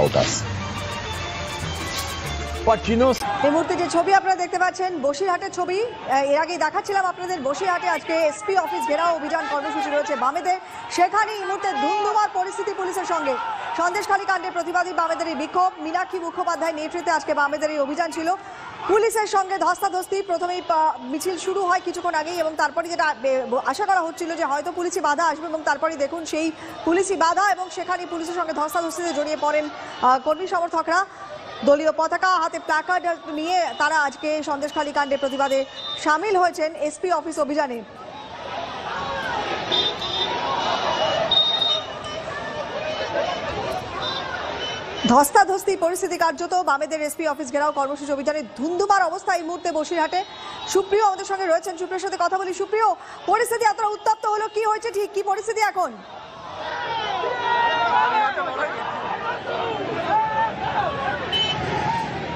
about us. এই মুহূর্তে যে ছবি আপনারা দেখতে পাচ্ছেন বসিরহাটের ছবি, এর আগে দেখাচ্ছিলাম আপনাদের বসিরহাটে আজকে এসপি অফিস ঘেরাও অভিযান কর্মসূচি রয়েছে বামেদের। সেখানে এই মুহূর্তে ধুন্ধুমার পরিস্থিতি পুলিশের সঙ্গে। সন্দেশখালী কাণ্ডে প্রতিবাদী বামেদের এই বিক্ষোভ, মীনাক্ষী মুখোপাধ্যায়ের নেতৃত্বে আজকে বামেদের এই অভিযান ছিল। পুলিশের সঙ্গে ধস্তাধস্তি, প্রথমেই মিছিল শুরু হয় কিছুক্ষণ আগেই এবং তারপরে যেটা আশা করা হচ্ছিল যে হয়তো পুলিশি বাধা আসবে এবং তারপরে দেখুন সেই পুলিশি বাধা এবং সেখানে পুলিশের সঙ্গে ধস্তাধস্তিতে জড়িয়ে পড়েন কর্মী সমর্থকরা। দলীয় পতাকা হাতে প্ল্যাকার্ড নিয়ে তারা আজকে সন্দেশখালী কাণ্ডে প্রতিবাদে সামিল হয়েছেন এসপি অফিস অভিযানে। ধস্তাধস্তি পরিস্থিতি কার্যত বামেদের এসপি অফিস ঘেরাও কর্মসূচি অভিযানে ধুন্ধুমার অবস্থা এই মুহূর্তে বসিরহাটে। সুপ্রিয় আমাদের সঙ্গে রয়েছেন, সুপ্রিয়র সাথে কথা বলি। সুপ্রিয়, পরিস্থিতি এতটা উত্তপ্ত হলো, কি হয়েছে ঠিক, কি পরিস্থিতি এখন?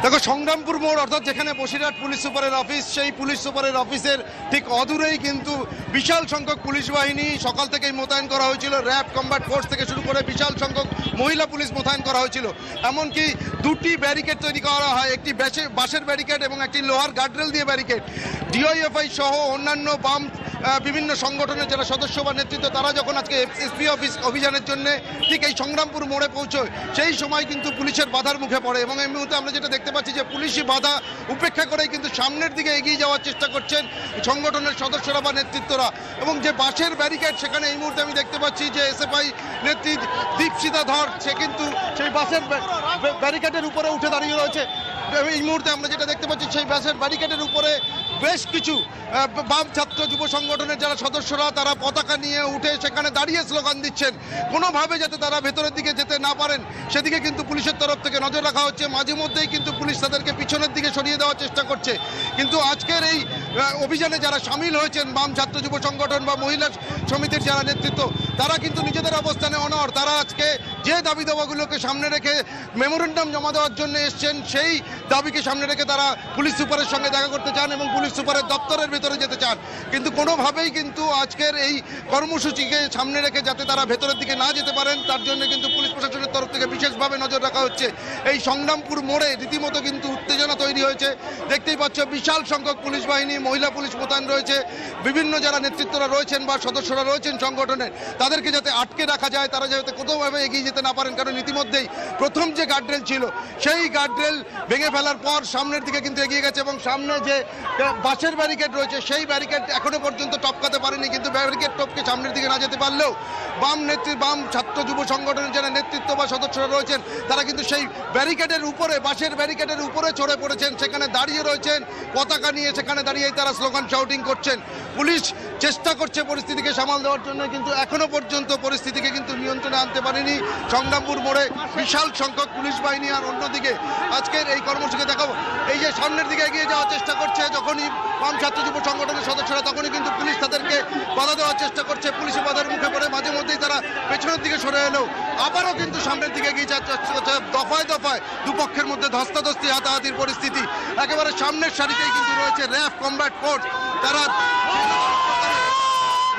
দেখো, সংগ্রামপুর মোড় অর্থাৎ যেখানে বসিরহাট পুলিশ সুপারের অফিস, সেই পুলিশ সুপারের অফিসের ঠিক অদূরেই কিন্তু বিশাল সংখ্যক পুলিশ বাহিনী সকাল থেকেই মোতায়েন করা হয়েছিল। র্যাব, কম্ব্যাট ফোর্স থেকে শুরু করে বিশাল সংখ্যক মহিলা পুলিশ মোতায়েন করা হয়েছিল। এমনকি দুটি ব্যারিকেড তৈরি করা হয়, একটি বাঁশের ব্যারিকেড এবং একটি লোহার গার্ডরেল দিয়ে ব্যারিকেড। ডিওএফআই সহ অন্যান্য বাম বিভিন্ন সংগঠনের যারা সদস্য বা নেতৃত্ব, তারা যখন আজকে এসপি অফিস অভিযানের জন্য ঠিক এই সংগ্রামপুর মোড়ে পৌঁছয়, সেই সময় কিন্তু পুলিশের বাধার মুখে পড়ে এবং এই মুহূর্তে আমরা যেটা দেখতে পাচ্ছি যে পুলিশি বাধা উপেক্ষা করে কিন্তু সামনের দিকে এগিয়ে যাওয়ার চেষ্টা করছেন সংগঠনের সদস্যরা বা নেতৃত্বরা। এবং যে বাঁশের ব্যারিকেড, সেখানে এই মুহূর্তে আমি দেখতে পাচ্ছি যে এসএফআই নেত্রী দীপশিতা ধর, সে কিন্তু সেই বাঁশের ব্যারিকেডের উপরে উঠে দাঁড়িয়ে রয়েছে। এই মুহূর্তে আমরা যেটা দেখতে পাচ্ছি সেই বাঁশের ব্যারিকেডের উপরে বেশ কিছু বাম ছাত্র যুব সংগঠনের যারা সদস্যরা, তারা পতাকা নিয়ে উঠে সেখানে দাঁড়িয়ে স্লোগান দিচ্ছেন। কোনোভাবে যাতে তারা ভেতরের দিকে যেতে না পারেন সেদিকে কিন্তু পুলিশের তরফ থেকে নজর রাখা হচ্ছে। মাঝে মধ্যেই কিন্তু পুলিশ তাদেরকে পিছনের দিকে সরিয়ে দেওয়ার চেষ্টা করছে। কিন্তু আজকের এই অভিযানে যারা সামিল হয়েছেন বাম ছাত্র যুব সংগঠন বা মহিলা সমিতির যারা নেতৃত্ব, তারা কিন্তু নিজেদের অবস্থানে অনড়। তারা আজকে যে দাবি দাবাগুলোকে সামনে রেখে মেমোরেন্ডাম জমা দেওয়ার জন্য এসছেন, সেই দাবিকে সামনে রেখে তারা পুলিশ সুপারের সঙ্গে দেখা করতে চান এবং পুলিশ সুপারের দপ্তরের ভেতরে যেতে চান। কিন্তু কোনোভাবেই কিন্তু আজকের এই কর্মসূচিকে সামনে রেখে যাতে তারা ভেতরের দিকে না যেতে পারেন, তার জন্য কিন্তু পুলিশ প্রশাসনের তরফ থেকে বিশেষভাবে নজর রাখা হচ্ছে। এই সংগ্রামপুর মোড়ে রীতিমতো কিন্তু উত্তেজনা তৈরি হয়েছে। দেখতেই পাচ্ছ বিশাল সংখ্যক পুলিশ বাহিনী, মহিলা পুলিশ মোতায়েন রয়েছে। বিভিন্ন যারা নেতৃত্বরা রয়েছেন বা সদস্যরা রয়েছেন সংগঠনের, তাদেরকে যাতে আটকে রাখা যায়, তারা যাতে কোনোভাবে এগিয়ে যেতে না পারেন। কারণ ইতিমধ্যেই প্রথম যে গার্ডরেল ছিল, সেই গার্ডরেল ভেঙে ফেলার পর সামনের দিকে কিন্তু এগিয়ে গেছে এবং সামনে যে বাঁশের ব্যারিকেড রয়েছে, সেই ব্যারিকেড এখনো পর্যন্ত টপকাতে পারেনি। কিন্তু ব্যারিকেড টপকে সামনের দিকে না যেতে পারলেও বাম ছাত্র যুব সংগঠনের যারা নেতৃত্ব বা সদস্যরা রয়েছেন, তারা কিন্তু সেই ব্যারিকেডের উপরে, বাঁশের ব্যারিকেডের উপরে চড়ে পড়েছেন, সেখানে দাঁড়িয়ে রয়েছেন পতাকা নিয়ে, সেখানে দাঁড়িয়েই তারা স্লোগান শাউটিং করছেন। পুলিশ চেষ্টা করছে পরিস্থিতিকে সামাল দেওয়ার জন্য, কিন্তু এখনো পর্যন্ত পরিস্থিতিকে কিন্তু নিয়ন্ত্রণে আনতে পারেনি সংগ্রামপুর মোড়ে বিশাল সংখ্যক পুলিশ বাহিনী। আর অন্যদিকে আজকের এই কর্মসূচি দেখাবো, এই যে সামনের দিকে এগিয়ে যাওয়ার চেষ্টা করছে যখনই বাম ছাত্র যুব সংগঠনের সদস্যরা, তখনই কিন্তু পুলিশ তাদেরকে বাধা দেওয়ার চেষ্টা করছে। পুলিশের বাধার মুখে পড়ে মাঝে মধ্যেই তারা পেছনের দিকে সরে এলেও আবারও কিন্তু সামনের দিকে এগিয়ে যাওয়ার চেষ্টা করছে। দফায় দফায় দুপক্ষের মধ্যে ধস্তাধস্তি, হাতাহাতির পরিস্থিতি। একেবারে সামনের সারিতেই কিন্তু রয়েছে র্যাব, কম্ব্যাট ফোর্স। তারা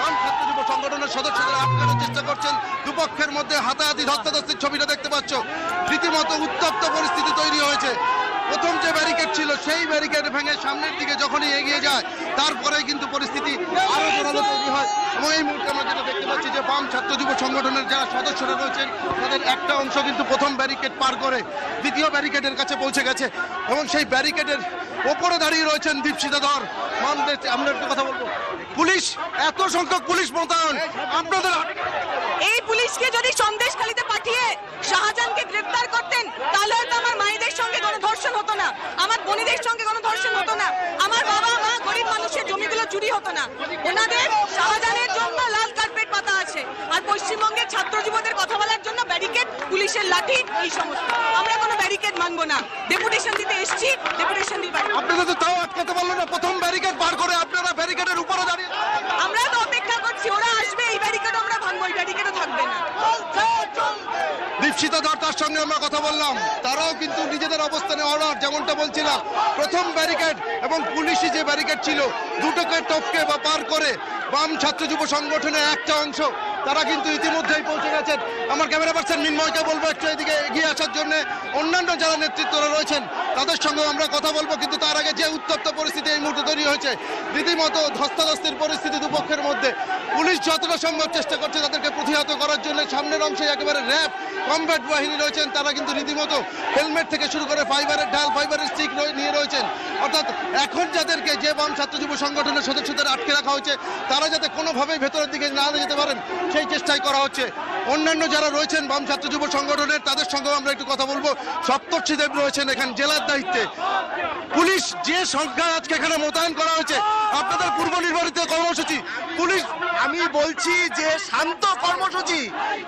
বাম ছাত্র যুব সংগঠনের সদস্যদের আটকানোর চেষ্টা করছেন। দুপক্ষের মধ্যে হাতাহাতি, ধস্তাধস্তির ছবিটা দেখতে পাচ্ছ। রীতিমতো উত্তপ্ত পরিস্থিতি তৈরি হয়েছে। প্রথম যে ব্যারিকেড ছিল, সেই ব্যারিকেড ভেঙে সামনের দিকে যখনই এগিয়ে যায়, তারপরে কিন্তু পরিস্থিতি আরো জোরালো তৈরি হয়। এবং এই মুহূর্তে আমরা যেটা দেখতে পাচ্ছি যে বাম ছাত্র যুব সংগঠনের যারা সদস্যরা রয়েছেন, তাদের একটা অংশ কিন্তু প্রথম ব্যারিকেড পার করে দ্বিতীয় ব্যারিকেডের কাছে পৌঁছে গেছে এবং সেই ব্যারিকেডের ওপরে দাঁড়িয়ে রয়েছেন দীপশিতা ধর। আমরা একটু কথা বলবো, পুলিশ, এত সংখ্যক পুলিশ মোতায়েন, আপনাদের এই পুলিশকে যদি সন্দেশখালীতে পাঠিয়ে শাহজাহানকে গ্রেফতার করতেন, তাহলে হয়তো আমার মায়েদের সঙ্গে গণধর্ষণ হতো না, আমার বোনেদের সঙ্গে গণধর্ষণ হতো না, আমার বাবা মা গরিব মানুষের জমিগুলো চুরি হতো না। ওনাদের শাহজাহানের জন্য লাল কার্পেট পাতা আছে, আর পশ্চিমবঙ্গের ছাত্র যুবদের কথা বলার জন্য ব্যারিকেড, পুলিশের লাঠি, এই সমস্ত। আমরা কোনো ব্যারিকেড মানবো না। ডেপুটেশন দিতে এসছি, ডেপুটেশন দিতে আপনারা তো তাও আটকাতে পারলো না। প্রথম ব্যারিকেড পার করে আপনারা ব্যারিকেডের উপরে দাঁড়িয়ে, আমরা তো অপেক্ষা করছি, ওরা আসবে, এই ব্যারিকেড আমরা ভাঙবো, এই ব্যারিকেডও থাকবে না। দীপশিতা ধর, তার সঙ্গে আমরা কথা বললাম, তারাও কিন্তু নিজেদের অবস্থানে অনড়। যেমনটা বলছিলাম, প্রথম ব্যারিকেড এবং পুলিশি যে ব্যারিকেড ছিল, দুটোকে টপকে বা পার করে বাম ছাত্র যুব সংগঠনের একটা অংশ তারা কিন্তু ইতিমধ্যেই পৌঁছে গেছেন। আমার ক্যামেরা পার্সন মিনময়কে বলবো একটু এদিকে এগিয়ে আসার জন্য। অন্যান্য যারা নেতৃত্বরা রয়েছেন তাদের সঙ্গে আমরা কথা বলবো, কিন্তু তার আগে যে উত্তপ্ত পরিস্থিতি এই মুহূর্তে তৈরি হয়েছে, রীতিমতো ধস্তাধস্তির পরিস্থিতি দুপক্ষের মধ্যে। পুলিশ যতটা সম্ভব চেষ্টা করছে তাদেরকে প্রতিহত করার জন্য। সামনের অংশে একেবারে র্যাব কমব্যাট বাহিনী রয়েছেন, তারা কিন্তু রীতিমতো হেলমেট থেকে শুরু করে ফাইবারের ঢাল, ফাইবারের স্টিক নিয়ে রয়েছেন। অর্থাৎ এখন যাদেরকে, যে বাম ছাত্র যুব সংগঠনের সদস্যদের আটকে রাখা হয়েছে, তারা যাতে কোনোভাবেই ভেতরের দিকে না যেতে পারেন সেই চেষ্টাই করা হচ্ছে। অন্যান্য যারা রয়েছেন বাম ছাত্র যুব সংগঠনের, তাদের সঙ্গেও আমরা একটু কথা বলবো। সপ্তর্ষি দেব রয়েছেন এখানে জেলার দায়িত্বে। পুলিশ যে সংখ্যা আজকে এখানে মোতায়েন করা হয়েছে, আপনাদের পূর্ব নির্ধারিত কর্মসূচি, পুলিশ আমি বলছি যে শান্ত কর্মসূচি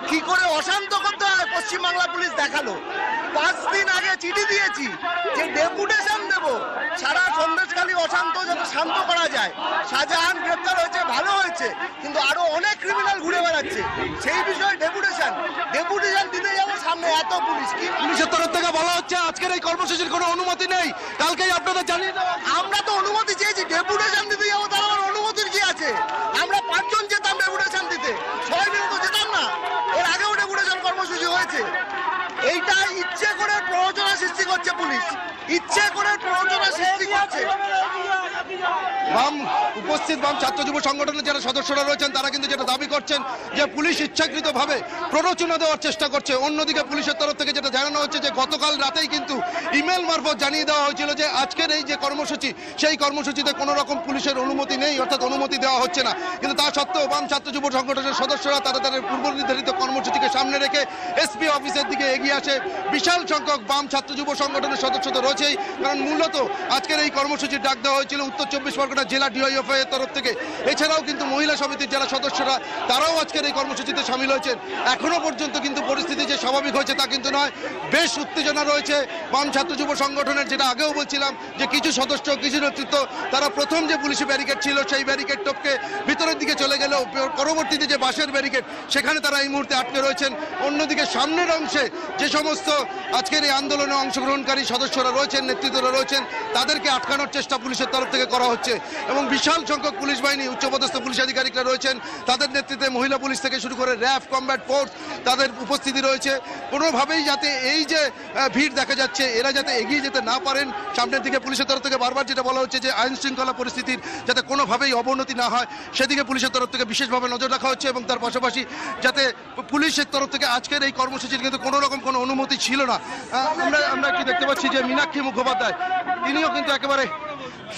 কি করে অশান্ত করতে হয় পশ্চিমবাংলা পুলিশ দেখালো। 5 দিন আগে চিঠি দিয়েছি যে ডেপুটেশন দেব, সারা সন্দেশখালী অশান্ত যাতে শান্ত করা যায়। শাহজাহান গ্রেপ্তার হয়েছে, ভালো হয়েছে, কিন্তু আরো অনেক ক্রিমিনাল ঘুরে বেড়াচ্ছে, সেই বিষয়ে ডেপুটেশন দিতে যাবো। সামনে এত পুলিশ, কি পুলিশের তরফ থেকে বলা হচ্ছে আজকের এই কর্মসূচির কোনো অনুমতি নেই, কালকেই আপনাদের জানিয়ে দেওয়া। আমরা তো অনুমতি চেয়েছি, ডেপুটেশন দিতে যাবো, তার আমার অনুমতির কি আছে? আমরা 5 জন যেতাম ডেপুটেশন দিতে, সবাই মিলে তো যেতাম না। এর আগেও ডেপুটেশন কর্মসূচি হয়েছে। এইটা ইচ্ছে করে প্ররোচনা সৃষ্টি করছে পুলিশ, ইচ্ছে করে প্ররোচনা সৃষ্টি করছে। বাম উপস্থিত বাম ছাত্র যুব সংগঠনের যারা সদস্যরা রয়েছেন তারা কিন্তু যেটা দাবি করছেন যে পুলিশ ইচ্ছাকৃতভাবে প্ররোচনা দেওয়ার চেষ্টা করছে। অন্যদিকে পুলিশের তরফ থেকে যেটা জানানো হচ্ছে যে গতকাল রাতেই কিন্তু ইমেল মারফত জানিয়ে দেওয়া হয়েছিল যে আজকের এই যে কর্মসূচি, সেই কর্মসূচিতে কোনো রকম পুলিশের অনুমতি নেই, অর্থাৎ অনুমতি দেওয়া হচ্ছে না। কিন্তু তা সত্ত্বেও বাম ছাত্র যুব সংগঠনের সদস্যরা তারা তাদের পূর্ব নির্ধারিত কর্মসূচিকে সামনে রেখে এসপি অফিসের দিকে এগিয়ে আসে। বিশাল সংখ্যক বাম ছাত্র যুব সংগঠনের সদস্য তো রয়েছেই, কারণ মূলত আজকের এই কর্মসূচির ডাক দেওয়া হয়েছিল উত্তর 24 পরগনা জেলা ডিওএফআই এর তরফ থেকে। এছাড়াও কিন্তু মহিলা সমিতির যারা সদস্যরা তারাও আজকের এই কর্মসূচিতে সামিল হয়েছেন। এখনো পর্যন্ত কিন্তু পরিস্থিতি যে স্বাভাবিক হয়েছে তা কিন্তু নয়, বেশ উত্তেজনা রয়েছে বাম ছাত্র যুব সংগঠনের। যেটা আগেও বলছিলাম যে কিছু সদস্য, কিছু নেতৃত্ব তারা প্রথম যে পুলিশি ব্যারিকেড ছিল সেই ব্যারিকেড টপকে ভিতরের দিকে চলে গেলেও পরবর্তীতে যে বাঁশের ব্যারিকেড সেখানে তারা এই মুহূর্তে আটকে রয়েছেন। অন্যদিকে সামনের অংশে যে সমস্ত আজকের এই আন্দোলনে অংশগ্রহণকারী সদস্যরা রয়েছেন, নেতৃত্বরা রয়েছেন, তাদেরকে আটকানোর চেষ্টা পুলিশের তরফ থেকে করা হচ্ছে। এবং বিশাল সংখ্যক পুলিশ বাহিনী, উচ্চপদস্থ পুলিশ আধিকারিকরা রয়েছেন, তাদের নেতৃত্বে মহিলা পুলিশ থেকে শুরু করে র্যাব, কমব্যাট ফোর্স, তাদের উপস্থিতি রয়েছে। কোনোভাবেই যাতে এই যে ভিড় দেখা যাচ্ছে এরা যাতে এগিয়ে যেতে না পারেন সামনের দিকে, পুলিশের তরফ থেকে বারবার যেটা বলা হচ্ছে যে আইন শৃঙ্খলা পরিস্থিতির যাতে কোনোভাবেই অবনতি না হয় সেদিকে পুলিশের তরফ থেকে বিশেষভাবে নজর রাখা হচ্ছে। এবং তার পাশাপাশি যাতে পুলিশের তরফ থেকে আজকের এই কর্মসূচির কিন্তু কোনো রকম কোনো অনুমতি ছিল না। আমরা কি দেখতে পাচ্ছি যে মীনাক্ষী মুখোপাধ্যায় তিনিও কিন্তু একেবারে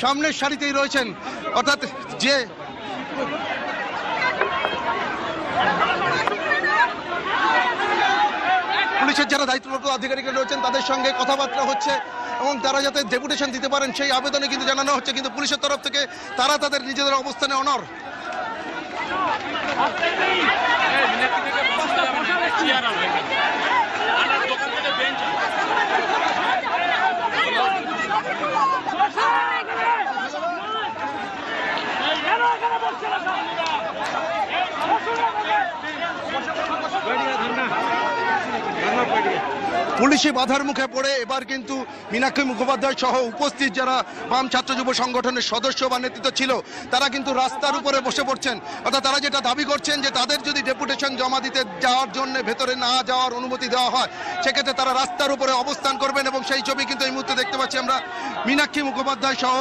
সামনের সারিতেই রয়েছেন। অর্থাৎ যে পুলিশের যারা দায়িত্বপ্রাপ্ত আধিকারিকরা রয়েছেন তাদের সঙ্গে কথাবার্তা হচ্ছে এবং তারা যাতে ডেপুটেশন দিতে পারেন সেই আবেদনে কিন্তু জানানো হচ্ছে। কিন্তু পুলিশের তরফ থেকে তারা তাদের নিজেদের অবস্থানে অনড়। পুলিশি বাধার মুখে পড়ে এবার কিন্তু মীনাক্ষী মুখোপাধ্যায় সহ উপস্থিত যারা বাম ছাত্র যুব সংগঠনের সদস্য বা নেতৃত্ব ছিল তারা কিন্তু রাস্তার উপরে বসে পড়ছেন। অর্থাৎ তারা যেটা দাবি করছেন যে তাদের যদি ডেপুটেশন জমা দিতে যাওয়ার জন্য ভেতরে না যাওয়ার অনুমতি দেওয়া হয় সেক্ষেত্রে তারা রাস্তার উপরে অবস্থান করবেন। এবং সেই ছবি কিন্তু এই মুহূর্তে দেখতে পাচ্ছি আমরা, মীনাক্ষী মুখোপাধ্যায় সহ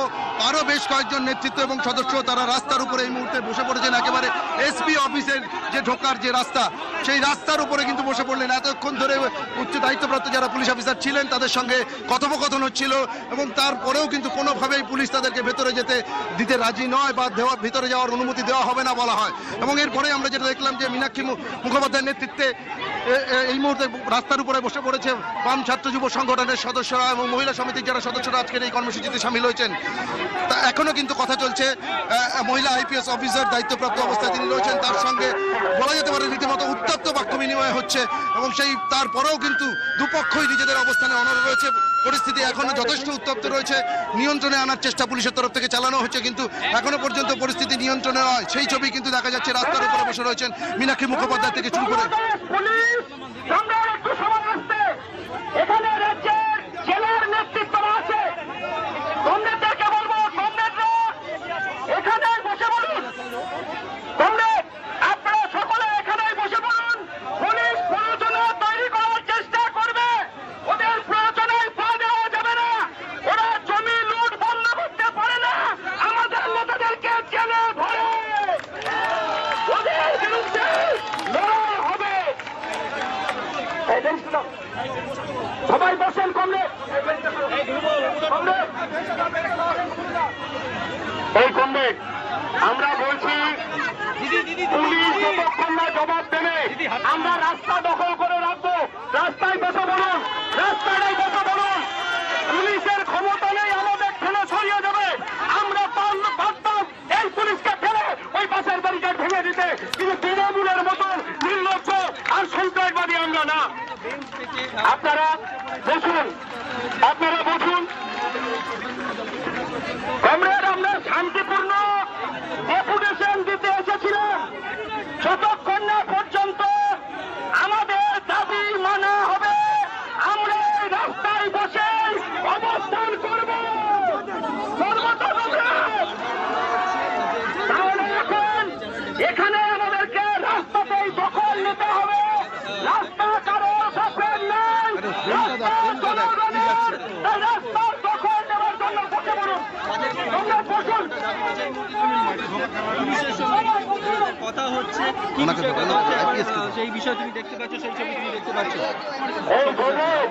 আরও বেশ কয়েকজন নেতৃত্ব এবং সদস্য তারা রাস্তার উপরে এই মুহূর্তে বসে পড়েছেন। একেবারে এসপি অফিসের যে ঢোকার যে রাস্তা সেই রাস্তার উপরে কিন্তু বসে পড়লেন। এতক্ষণ ধরে উচ্চ দায়িত্বপ্রাপ্ত যারা পুলিশ অফিসার ছিলেন তাদের সঙ্গে কথোপকথন হচ্ছিল এবং তারপরেও কিন্তু কোনোভাবেই পুলিশ তাদেরকে ভেতরে যেতে দিতে রাজি নয় বা ভিতরে যাওয়ার অনুমতি দেওয়া হবে না বলা হয়। এবং এরপরে আমরা যেটা দেখলাম যে মীনাক্ষী মুখোপাধ্যায়ের নেতৃত্বে এই মুহূর্তে রাস্তার উপরে বসে পড়েছে বাম ছাত্র যুব সংগঠনের সদস্যরা এবং মহিলা সমিতির যারা সদস্যরা আজকের এই কর্মসূচিতে সামিল হয়েছেন। তা এখনো কিন্তু কথা চলছে। মহিলা আইপিএস অফিসার দায়িত্বপ্রাপ্ত অবস্থায় তিনি রয়েছেন, তার সঙ্গে বলা যেতে পারে রীতিমতো উত্তপ্ত বাক্য বিনিময় হচ্ছে এবং সেই তারপরেও কিন্তু দুপক্ষই নিজেদের অবস্থানে অনড় রয়েছে। পরিস্থিতি এখনো যথেষ্ট উত্তপ্ত রয়েছে, নিয়ন্ত্রণে আনার চেষ্টা পুলিশের তরফ থেকে চালানো হচ্ছে কিন্তু এখনো পর্যন্ত পরিস্থিতি নিয়ন্ত্রণে নয়। সেই ছবি কিন্তু দেখা যাচ্ছে, রাস্তার উপরে বসে রয়েছেন মীনাক্ষী মুখোপাধ্যায় থেকে শুরু করে। এখানে রাজ্যের জেলার নেতৃত্বরা আছে, কমরেডদেরকে বলবো, কমরেডরা এখানে বসে বলুন। কমরেড, আপনারা সকলে এখানে সবাই বসেন কমরেড। এই কমরেড, আমরা বলছি পুলিশ যতক্ষণ না জবাব দেবে আমরা রাস্তা দখল করে রাখবো। রাস্তায় বসে বলুন, রাস্তাটাই বসে বলুন। পুলিশের ক্ষমতা নেই আমাদের ঠেলে সরিয়ে দেবে। আমরা পারতাম এই পুলিশকে ঠেলে ওই পাশের ব্যারিকেড ভেঙে দিতে, কিন্তু তৃণমূলের মতো নির্লজ্জ আর সন্ত্রাসবাদী আমরা না। আপনারা বসুন, আপনারা বসুন। কমরেড, আমরা শান্তিপূর্ণ ডেপুটেশন দিতে এসেছিলাম। যতক্ষণ না পর্যন্ত আমাদের দাবি মানা হবে আমরা এই রাস্তায় বসে অবস্থান করব। তাহলে এখন এখানে আমাদেরকে রাস্তাতেই দখল নিতে হবে। রাস্তা কারো দখল নেই, রাস্তা জনগণের। তাই রাস্তার দখল নেওয়ার জন্য বসে পড়ুন। তোমরা বসুন। পুলিশের সঙ্গে কথা হচ্ছে, কি বিষয়ে কথা হচ্ছে, সেই বিষয় তুমি দেখতে পাচ্ছ, সেই ছবি তুমি দেখতে পাচ্ছ। এই বলুন।